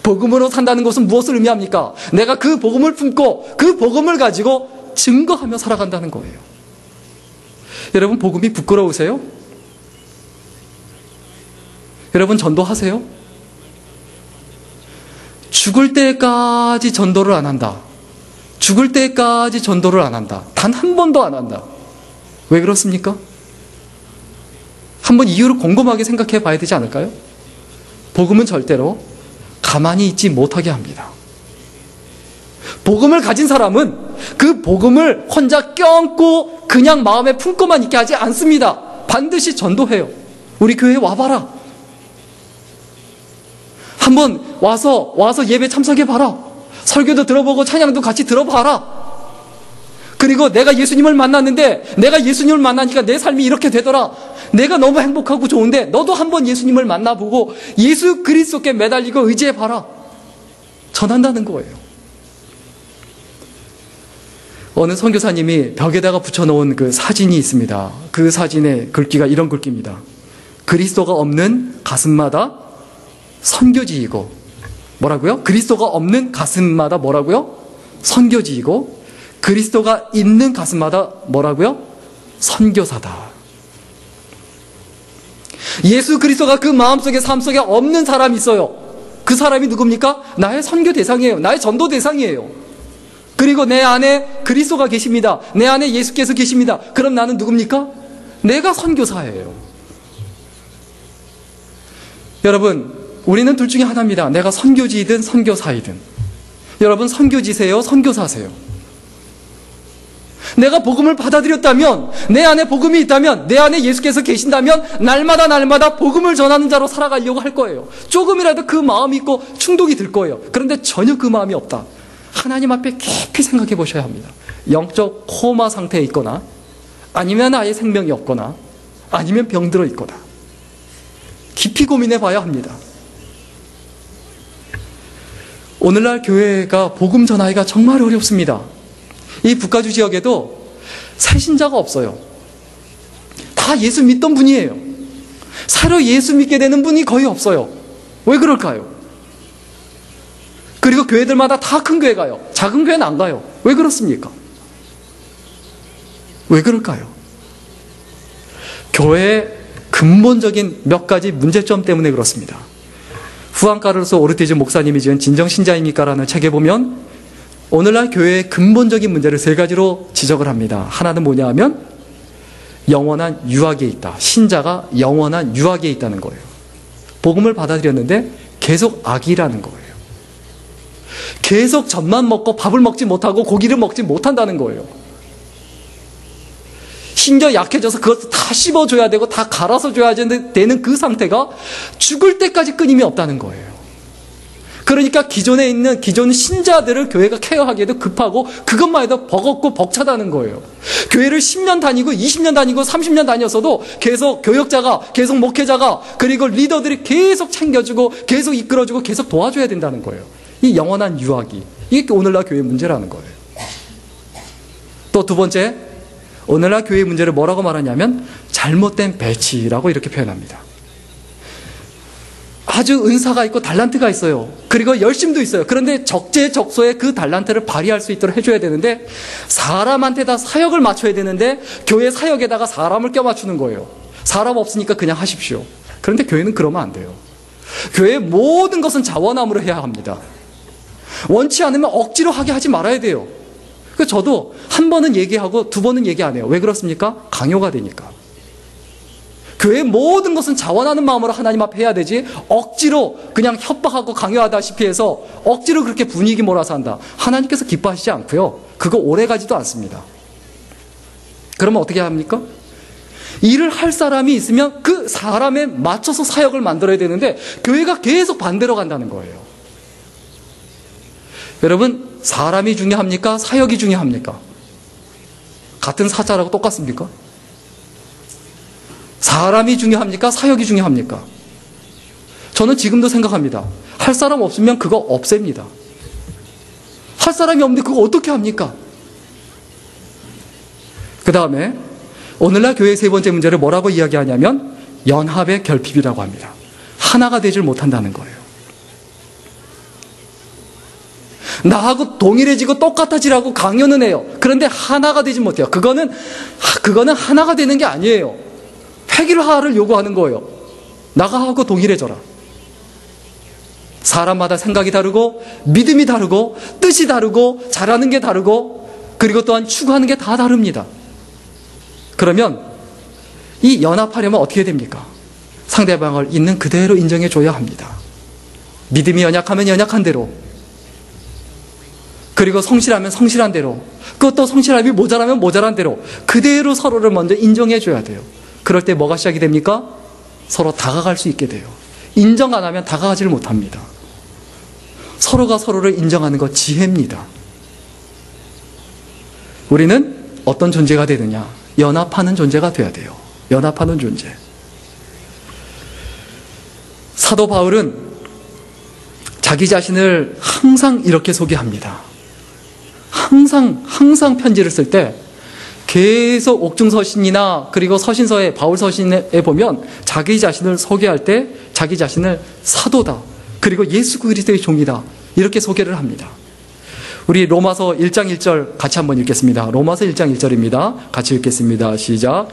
복음으로 산다는 것은 무엇을 의미합니까? 내가 그 복음을 품고 그 복음을 가지고 증거하며 살아간다는 거예요. 여러분, 복음이 부끄러우세요? 여러분, 전도하세요? 죽을 때까지 전도를 안 한다. 죽을 때까지 전도를 안 한다. 단 한 번도 안 한다. 왜 그렇습니까? 한번 이유를 곰곰하게 생각해 봐야 되지 않을까요? 복음은 절대로 가만히 있지 못하게 합니다. 복음을 가진 사람은 그 복음을 혼자 껴안고 그냥 마음에 품고만 있게 하지 않습니다. 반드시 전도해요. 우리 교회에 와봐라. 한번 와서 예배 참석해 봐라. 설교도 들어보고 찬양도 같이 들어봐라. 그리고 내가 예수님을 만났는데, 내가 예수님을 만나니까 내 삶이 이렇게 되더라. 내가 너무 행복하고 좋은데 너도 한번 예수님을 만나보고 예수 그리스도께 매달리고 의지해 봐라. 전한다는 거예요. 어느 선교사님이 벽에다가 붙여놓은 그 사진이 있습니다. 그 사진의 글귀가 이런 글귀입니다. 그리스도가 없는 가슴마다 선교지이고, 뭐라고요? 그리스도가 없는 가슴마다 뭐라고요? 선교지이고, 그리스도가 있는 가슴마다 뭐라고요? 선교사다. 예수 그리스도가 그 마음속에 삶속에 없는 사람이 있어요. 그 사람이 누굽니까? 나의 선교 대상이에요. 나의 전도 대상이에요. 그리고 내 안에 그리스도가 계십니다. 내 안에 예수께서 계십니다. 그럼 나는 누굽니까? 내가 선교사예요. 여러분, 우리는 둘 중에 하나입니다. 내가 선교지이든 선교사이든. 여러분, 선교지세요? 선교사세요? 내가 복음을 받아들였다면, 내 안에 복음이 있다면, 내 안에 예수께서 계신다면 날마다 복음을 전하는 자로 살아가려고 할 거예요. 조금이라도 그 마음이 있고 충동이 들 거예요. 그런데 전혀 그 마음이 없다. 하나님 앞에 깊이 생각해 보셔야 합니다. 영적 코마 상태에 있거나, 아니면 아예 생명이 없거나, 아니면 병들어 있거나, 깊이 고민해 봐야 합니다. 오늘날 교회가 복음 전하기가 정말 어렵습니다. 이 북가주 지역에도 새신자가 없어요. 다 예수 믿던 분이에요. 새로 예수 믿게 되는 분이 거의 없어요. 왜 그럴까요? 그리고 교회들마다 다 큰 교회 가요. 작은 교회는 안 가요. 왜 그렇습니까? 왜 그럴까요? 교회의 근본적인 몇 가지 문제점 때문에 그렇습니다. 후안카를로스 오르티즈 목사님이 지은 진정신자입니까? 라는 책에 보면 오늘날 교회의 근본적인 문제를 세 가지로 지적을 합니다. 하나는 뭐냐 하면 영원한 유학에 있다. 신자가 영원한 유학에 있다는 거예요. 복음을 받아들였는데 계속 악이라는 거예요. 계속 젖만 먹고 밥을 먹지 못하고 고기를 먹지 못한다는 거예요. 심지어 약해져서 그것을 다 씹어줘야 되고 다 갈아서 줘야 되는 그 상태가 죽을 때까지 끊임이 없다는 거예요. 그러니까 기존에 있는 기존 신자들을 교회가 케어하기에도 급하고 그것만 해도 버겁고 벅차다는 거예요. 교회를 10년 다니고 20년 다니고 30년 다녔어도 계속 교역자가, 계속 목회자가, 그리고 리더들이 계속 챙겨주고 계속 이끌어주고 계속 도와줘야 된다는 거예요. 이 영원한 유학이, 이게 오늘날 교회의 문제라는 거예요. 또 두 번째, 오늘날 교회의 문제를 뭐라고 말하냐면 잘못된 배치라고 이렇게 표현합니다. 아주 은사가 있고 달란트가 있어요. 그리고 열심도 있어요. 그런데 적재적소에 그 달란트를 발휘할 수 있도록 해줘야 되는데 사람한테 다 사역을 맞춰야 되는데 교회 사역에다가 사람을 껴맞추는 거예요. 사람 없으니까 그냥 하십시오. 그런데 교회는 그러면 안 돼요. 교회의 모든 것은 자원함으로 해야 합니다. 원치 않으면 억지로 하게 하지 말아야 돼요. 저도 한 번은 얘기하고 두 번은 얘기 안 해요. 왜 그렇습니까? 강요가 되니까. 교회의 모든 것은 자원하는 마음으로 하나님 앞에 해야 되지, 억지로 그냥 협박하고 강요하다시피 해서 억지로 그렇게 분위기 몰아서 한다. 하나님께서 기뻐하시지 않고요. 그거 오래가지도 않습니다. 그러면 어떻게 합니까? 일을 할 사람이 있으면 그 사람에 맞춰서 사역을 만들어야 되는데 교회가 계속 반대로 간다는 거예요. 여러분, 사람이 중요합니까? 사역이 중요합니까? 같은 사자라고 똑같습니까? 사람이 중요합니까? 사역이 중요합니까? 저는 지금도 생각합니다. 할 사람 없으면 그거 없앱니다. 할 사람이 없는데 그거 어떻게 합니까? 그 다음에 오늘날 교회의 세 번째 문제를 뭐라고 이야기하냐면 연합의 결핍이라고 합니다. 하나가 되질 못한다는 거예요. 나하고 동일해지고 똑같아지라고 강요는 해요. 그런데 하나가 되지 못해요. 그거는 하나가 되는 게 아니에요. 획일화를 요구하는 거예요. 나하고 동일해져라. 사람마다 생각이 다르고 믿음이 다르고 뜻이 다르고 잘하는 게 다르고 그리고 또한 추구하는 게 다 다릅니다. 그러면 이 연합하려면 어떻게 됩니까? 상대방을 있는 그대로 인정해 줘야 합니다. 믿음이 연약하면 연약한 대로, 그리고 성실하면 성실한 대로, 그것도 성실함이 모자라면 모자란 대로 그대로 서로를 먼저 인정해 줘야 돼요. 그럴 때 뭐가 시작이 됩니까? 서로 다가갈 수 있게 돼요. 인정 안 하면 다가가지를 못합니다. 서로가 서로를 인정하는 것 지혜입니다. 우리는 어떤 존재가 되느냐? 연합하는 존재가 돼야 돼요. 연합하는 존재. 사도 바울은 자기 자신을 항상 이렇게 소개합니다. 항상 편지를 쓸 때 계속 옥중서신이나 그리고 서신서에, 바울 서신에 보면 자기 자신을 소개할 때 자기 자신을 사도다, 그리고 예수 그리스도의 종이다, 이렇게 소개를 합니다. 우리 로마서 1장 1절 같이 한번 읽겠습니다. 로마서 1장 1절입니다. 같이 읽겠습니다. 시작.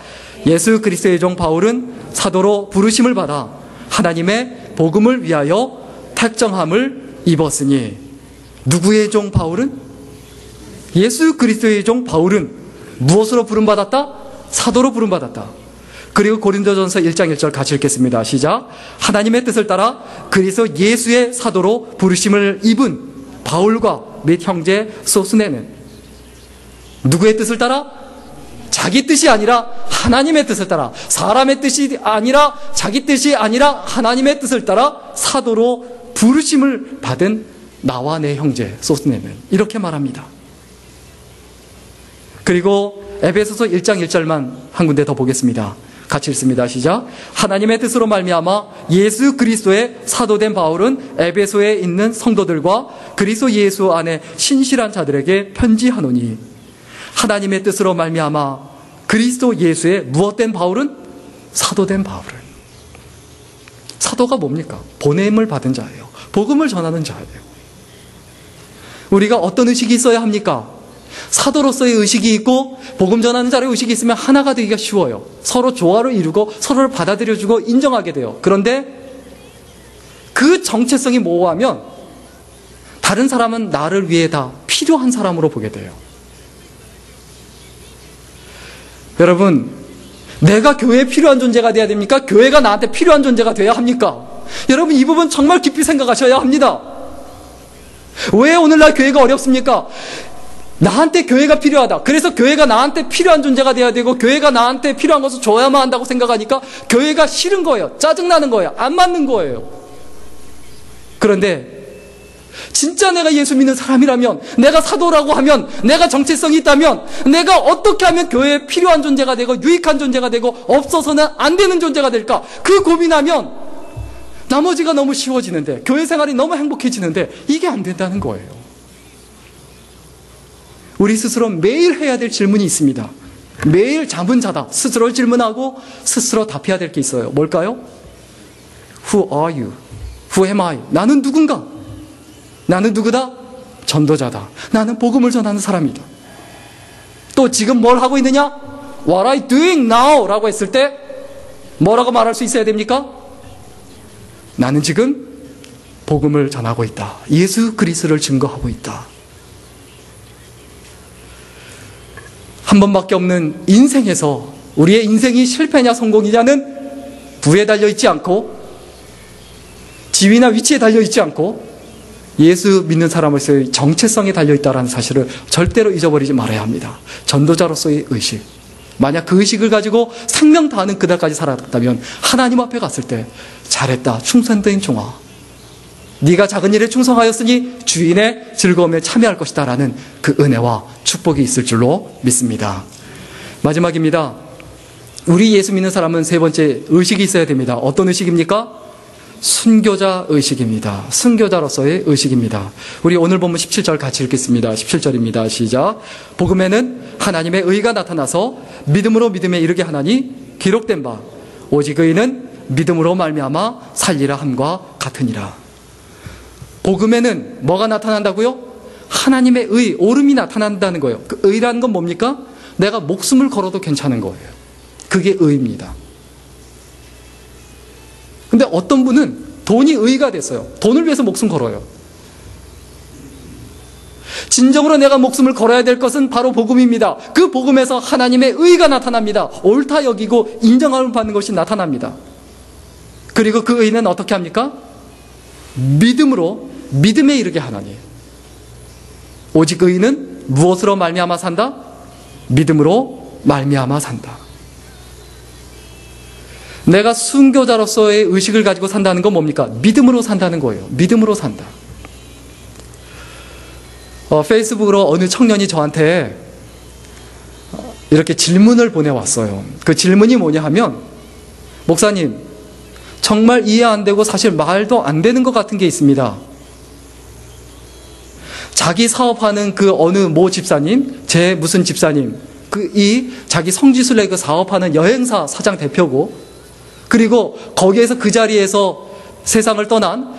예수 그리스도의 종 바울은 사도로 부르심을 받아 하나님의 복음을 위하여 택정함을 입었으니. 누구의 종 바울은? 예수 그리스도의 종 바울은 무엇으로 부름받았다? 사도로 부름받았다. 그리고 고린도전서 1장 1절 같이 읽겠습니다. 시작. 하나님의 뜻을 따라 그리스도 예수의 사도로 부르심을 입은 바울과 및 형제 소스네는 누구의 뜻을 따라? 자기 뜻이 아니라 하나님의 뜻을 따라, 사람의 뜻이 아니라 자기 뜻이 아니라 하나님의 뜻을 따라 사도로 부르심을 받은 나와 내 형제 소스네는, 이렇게 말합니다. 그리고 에베소서 1장 1절만 한 군데 더 보겠습니다. 같이 읽습니다. 시작. 하나님의 뜻으로 말미암아 예수 그리스도의 사도된 바울은 에베소에 있는 성도들과 그리스도 예수 안에 신실한 자들에게 편지하노니. 하나님의 뜻으로 말미암아 그리스도 예수의 무엇된 바울은? 사도된 바울은. 사도가 뭡니까? 보냄을 받은 자예요. 복음을 전하는 자예요. 우리가 어떤 의식이 있어야 합니까? 사도로서의 의식이 있고 복음 전하는 자의 의식이 있으면 하나가 되기가 쉬워요. 서로 조화를 이루고 서로를 받아들여주고 인정하게 돼요. 그런데 그 정체성이 모호하면 다른 사람은 나를 위해 다 필요한 사람으로 보게 돼요. 여러분, 내가 교회에 필요한 존재가 돼야 됩니까? 교회가 나한테 필요한 존재가 돼야 합니까? 여러분, 이 부분 정말 깊이 생각하셔야 합니다. 왜 오늘날 교회가 어렵습니까? 나한테 교회가 필요하다. 그래서 교회가 나한테 필요한 존재가 돼야 되고 교회가 나한테 필요한 것을 줘야만 한다고 생각하니까 교회가 싫은 거예요. 짜증나는 거예요. 안 맞는 거예요. 그런데 진짜 내가 예수 믿는 사람이라면, 내가 사도라고 하면, 내가 정체성이 있다면, 내가 어떻게 하면 교회에 필요한 존재가 되고 유익한 존재가 되고 없어서는 안 되는 존재가 될까? 그 고민하면 나머지가 너무 쉬워지는데, 교회 생활이 너무 행복해지는데 이게 안 된다는 거예요. 우리 스스로 매일 해야 될 질문이 있습니다. 매일 자문자답, 스스로 질문하고 스스로 답해야 될 게 있어요. 뭘까요? Who are you? Who am I? 나는 누군가? 나는 누구다? 전도자다. 나는 복음을 전하는 사람이다. 또 지금 뭘 하고 있느냐? What are you doing now? 라고 했을 때 뭐라고 말할 수 있어야 됩니까? 나는 지금 복음을 전하고 있다. 예수 그리스도를 증거하고 있다. 한 번밖에 없는 인생에서 우리의 인생이 실패냐 성공이냐는 부에 달려있지 않고 지위나 위치에 달려있지 않고 예수 믿는 사람으로서의 정체성에 달려있다는 사실을 절대로 잊어버리지 말아야 합니다. 전도자로서의 의식. 만약 그 의식을 가지고 생명 다하는 그날까지 살았다면 하나님 앞에 갔을 때 잘했다, 충성된 종아, 네가 작은 일에 충성하였으니 주인의 즐거움에 참여할 것이다 라는 그 은혜와 축복이 있을 줄로 믿습니다. 마지막입니다. 우리 예수 믿는 사람은 세 번째 의식이 있어야 됩니다. 어떤 의식입니까? 순교자 의식입니다. 순교자로서의 의식입니다. 우리 오늘 본문 17절 같이 읽겠습니다. 17절입니다. 시작. 복음에는 하나님의 의가 나타나서 믿음으로 믿음에 이르게 하나니 기록된 바 오직 의는 믿음으로 말미암아 살리라 함과 같으니라. 복음에는 뭐가 나타난다고요? 하나님의 의, 옳음이 나타난다는 거예요. 그 의라는 건 뭡니까? 내가 목숨을 걸어도 괜찮은 거예요. 그게 의입니다. 근데 어떤 분은 돈이 의가 됐어요. 돈을 위해서 목숨 걸어요. 진정으로 내가 목숨을 걸어야 될 것은 바로 복음입니다. 그 복음에서 하나님의 의가 나타납니다. 옳다 여기고 인정함을 받는 것이 나타납니다. 그리고 그 의는 어떻게 합니까? 믿음으로 믿음에 이르게 하나니. 오직 의는 무엇으로 말미암아 산다? 믿음으로 말미암아 산다. 내가 순교자로서의 의식을 가지고 산다는 건 뭡니까? 믿음으로 산다는 거예요. 믿음으로 산다. 페이스북으로 어느 청년이 저한테 이렇게 질문을 보내왔어요. 그 질문이 뭐냐 하면, 목사님, 정말 이해 안 되고 사실 말도 안 되는 것 같은 게 있습니다. 자기 사업하는 그 어느 모 집사님, 제 무슨 집사님, 자기 성지순례 그 사업하는 여행사 사장 대표고, 그리고 거기에서 그 자리에서 세상을 떠난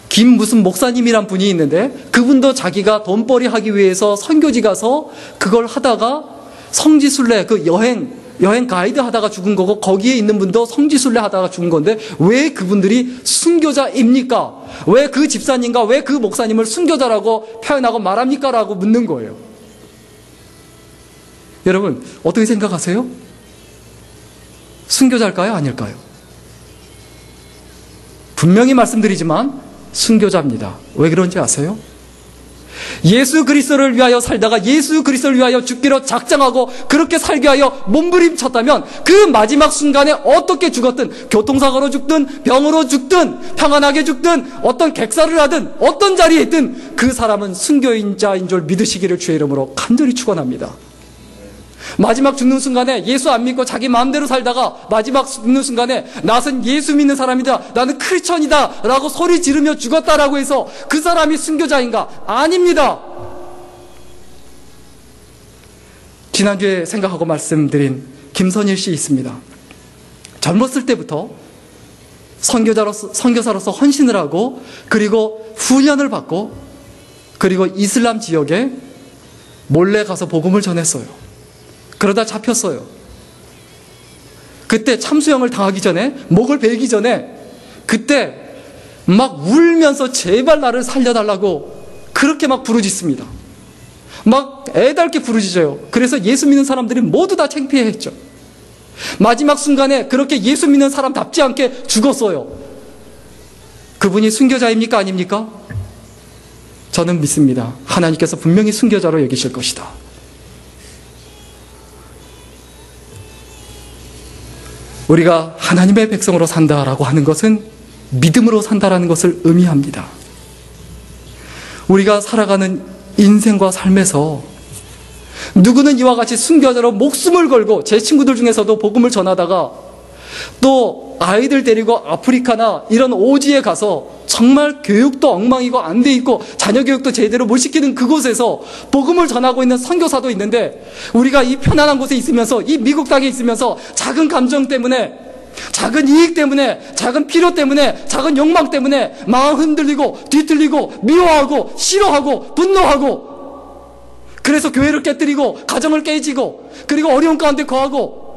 김 무슨 목사님이란 분이 있는데, 그분도 자기가 돈벌이 하기 위해서 선교지 가서 그걸 하다가 성지순례 그 여행 가이드 하다가 죽은 거고, 거기에 있는 분도 성지순례 하다가 죽은 건데 왜 그분들이 순교자입니까? 왜 그 집사님과 왜 그 목사님을 순교자라고 표현하고 말합니까? 라고 묻는 거예요. 여러분 어떻게 생각하세요? 순교자일까요? 아닐까요? 분명히 말씀드리지만 순교자입니다. 왜 그런지 아세요? 예수 그리스도를 위하여 살다가 예수 그리스도를 위하여 죽기로 작정하고 그렇게 살기 위하여 몸부림쳤다면 그 마지막 순간에 어떻게 죽었든, 교통사고로 죽든 병으로 죽든 평안하게 죽든 어떤 객사를 하든 어떤 자리에 있든 그 사람은 순교인자인 줄 믿으시기를 주의 이름으로 간절히 축원합니다. 마지막 죽는 순간에 예수 안 믿고 자기 마음대로 살다가 마지막 죽는 순간에 나는 예수 믿는 사람이다, 나는 크리스천이다 라고 소리 지르며 죽었다라고 해서 그 사람이 순교자인가? 아닙니다. 지난주에 생각하고 말씀드린 김선일 씨 있습니다. 젊었을 때부터 선교사로서 헌신을 하고, 그리고 훈련을 받고, 그리고 이슬람 지역에 몰래 가서 복음을 전했어요. 그러다 잡혔어요. 그때 참수형을 당하기 전에, 목을 베기 전에, 그때 막 울면서 제발 나를 살려달라고 그렇게 막 부르짖습니다. 막 애달게 부르짖어요. 그래서 예수 믿는 사람들이 모두 다 창피해했죠. 마지막 순간에 그렇게 예수 믿는 사람답지 않게 죽었어요. 그분이 순교자입니까? 아닙니까? 저는 믿습니다. 하나님께서 분명히 순교자로 여기실 것이다. 우리가 하나님의 백성으로 산다라고 하는 것은 믿음으로 산다라는 것을 의미합니다. 우리가 살아가는 인생과 삶에서 누구는 이와 같이 순교자로 목숨을 걸고, 제 친구들 중에서도 복음을 전하다가 또 아이들 데리고 아프리카나 이런 오지에 가서 정말 교육도 엉망이고 안 돼 있고 자녀 교육도 제대로 못 시키는 그곳에서 복음을 전하고 있는 선교사도 있는데, 우리가 이 편안한 곳에 있으면서, 이 미국 땅에 있으면서 작은 감정 때문에, 작은 이익 때문에, 작은 필요 때문에, 작은 욕망 때문에 마음 흔들리고 뒤틀리고 미워하고 싫어하고 분노하고, 그래서 교회를 깨뜨리고 가정을 깨지고 그리고 어려운 가운데 거하고,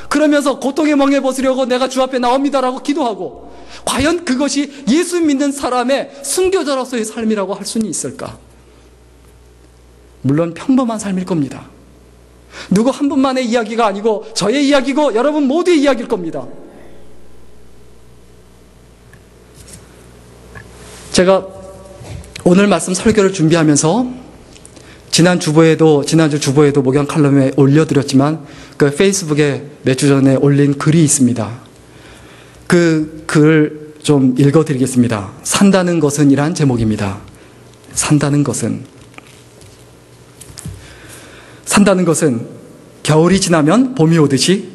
그러면서 고통의 멍에 벗으려고 내가 주 앞에 나옵니다라고 기도하고, 과연 그것이 예수 믿는 사람의 순교자로서의 삶이라고 할 수는 있을까? 물론 평범한 삶일 겁니다. 누구 한 분만의 이야기가 아니고 저의 이야기고 여러분 모두의 이야기일 겁니다. 제가 오늘 말씀 설교를 준비하면서 지난주 주보에도 목양 칼럼에 올려드렸지만 그 페이스북에 몇 주 전에 올린 글이 있습니다. 그 글 좀 읽어드리겠습니다. 산다는 것은 이란 제목입니다. 산다는 것은 겨울이 지나면 봄이 오듯이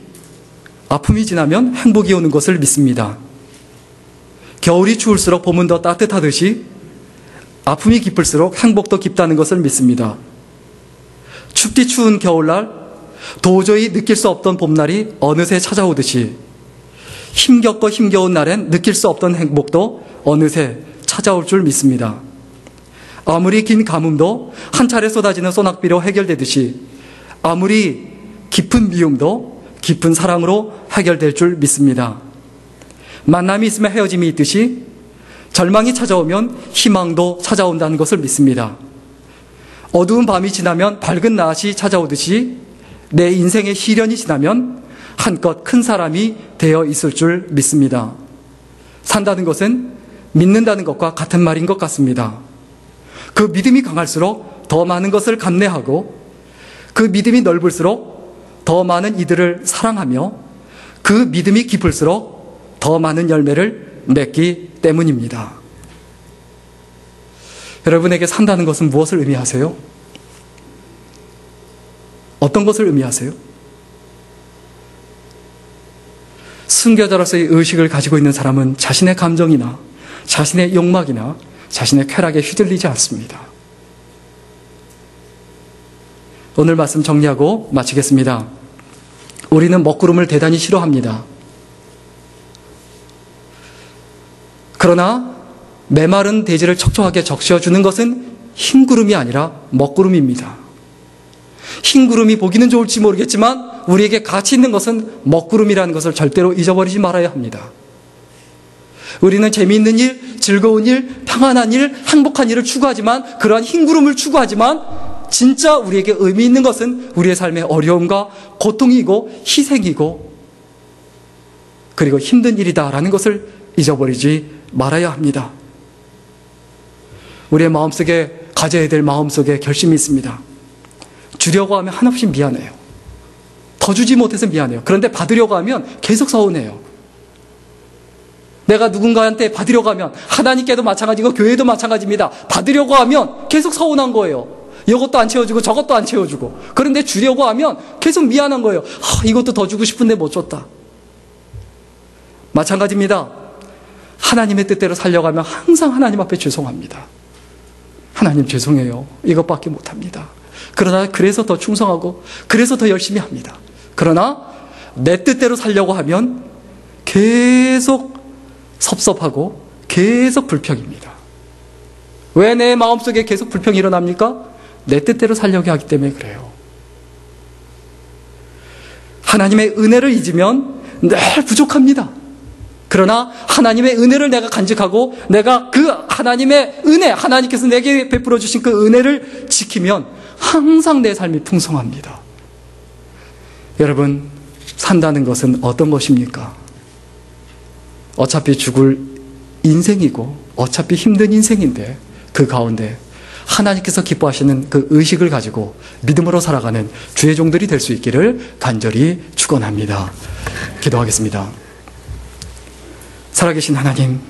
아픔이 지나면 행복이 오는 것을 믿습니다. 겨울이 추울수록 봄은 더 따뜻하듯이 아픔이 깊을수록 행복도 깊다는 것을 믿습니다. 춥디 추운 겨울날 도저히 느낄 수 없던 봄날이 어느새 찾아오듯이 힘겹고 힘겨운 날엔 느낄 수 없던 행복도 어느새 찾아올 줄 믿습니다. 아무리 긴 가뭄도 한 차례 쏟아지는 소낙비로 해결되듯이 아무리 깊은 미움도 깊은 사랑으로 해결될 줄 믿습니다. 만남이 있으면 헤어짐이 있듯이 절망이 찾아오면 희망도 찾아온다는 것을 믿습니다. 어두운 밤이 지나면 밝은 낮이 찾아오듯이 내 인생의 시련이 지나면 한껏 큰 사람이 되어 있을 줄 믿습니다. 산다는 것은 믿는다는 것과 같은 말인 것 같습니다. 그 믿음이 강할수록 더 많은 것을 감내하고 그 믿음이 넓을수록 더 많은 이들을 사랑하며 그 믿음이 깊을수록 더 많은 열매를 맺기 때문입니다. 여러분에게 산다는 것은 무엇을 의미하세요? 어떤 것을 의미하세요? 순교자로서의 의식을 가지고 있는 사람은 자신의 감정이나 자신의 욕망이나 자신의 쾌락에 휘둘리지 않습니다. 오늘 말씀 정리하고 마치겠습니다. 우리는 먹구름을 대단히 싫어합니다. 그러나 메마른 대지를 척척하게 적셔주는 것은 흰 구름이 아니라 먹구름입니다. 흰 구름이 보기는 좋을지 모르겠지만 우리에게 가치 있는 것은 먹구름이라는 것을 절대로 잊어버리지 말아야 합니다. 우리는 재미있는 일, 즐거운 일, 평안한 일, 행복한 일을 추구하지만 그러한 흰 구름을 추구하지만 진짜 우리에게 의미 있는 것은 우리의 삶의 어려움과 고통이고 희생이고 그리고 힘든 일이다라는 것을 잊어버리지 말아야 합니다. 우리의 마음속에 가져야 될 마음속에 결심이 있습니다. 주려고 하면 한없이 미안해요. 더 주지 못해서 미안해요. 그런데 받으려고 하면 계속 서운해요. 내가 누군가한테 받으려고 하면 하나님께도 마찬가지고 교회도 마찬가지입니다. 받으려고 하면 계속 서운한 거예요. 이것도 안 채워주고 저것도 안 채워주고. 그런데 주려고 하면 계속 미안한 거예요. 이것도 더 주고 싶은데 못 줬다. 마찬가지입니다. 하나님의 뜻대로 살려고 하면 항상 하나님 앞에 죄송합니다. 하나님 죄송해요. 이것밖에 못합니다. 그러나 그래서 더 충성하고 그래서 더 열심히 합니다. 그러나 내 뜻대로 살려고 하면 계속 섭섭하고 계속 불평입니다. 왜 내 마음속에 계속 불평이 일어납니까? 내 뜻대로 살려고 하기 때문에 그래요. 하나님의 은혜를 잊으면 늘 부족합니다. 그러나 하나님의 은혜를 내가 간직하고 내가 그 하나님의 은혜, 하나님께서 내게 베풀어 주신 그 은혜를 지키면 항상 내 삶이 풍성합니다. 여러분, 산다는 것은 어떤 것입니까? 어차피 죽을 인생이고 어차피 힘든 인생인데 그 가운데 하나님께서 기뻐하시는 그 의식을 가지고 믿음으로 살아가는 주의 종들이 될 수 있기를 간절히 축원합니다. 기도하겠습니다. 살아계신 하나님,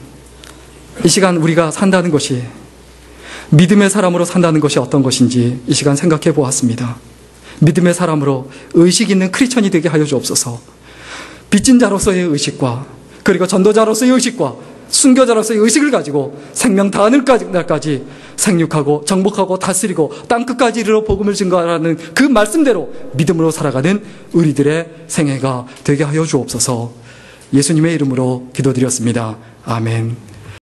이 시간 우리가 산다는 것이 믿음의 사람으로 산다는 것이 어떤 것인지 이 시간 생각해 보았습니다. 믿음의 사람으로 의식 있는 크리스천이 되게 하여 주옵소서. 빚진 자로서의 의식과 그리고 전도자로서의 의식과 순교자로서의 의식을 가지고 생명 다하늘 날까지 생육하고 정복하고 다스리고 땅끝까지 이르러 복음을 증거하라는 그 말씀대로 믿음으로 살아가는 우리들의 생애가 되게 하여 주옵소서. 예수님의 이름으로 기도드렸습니다. 아멘.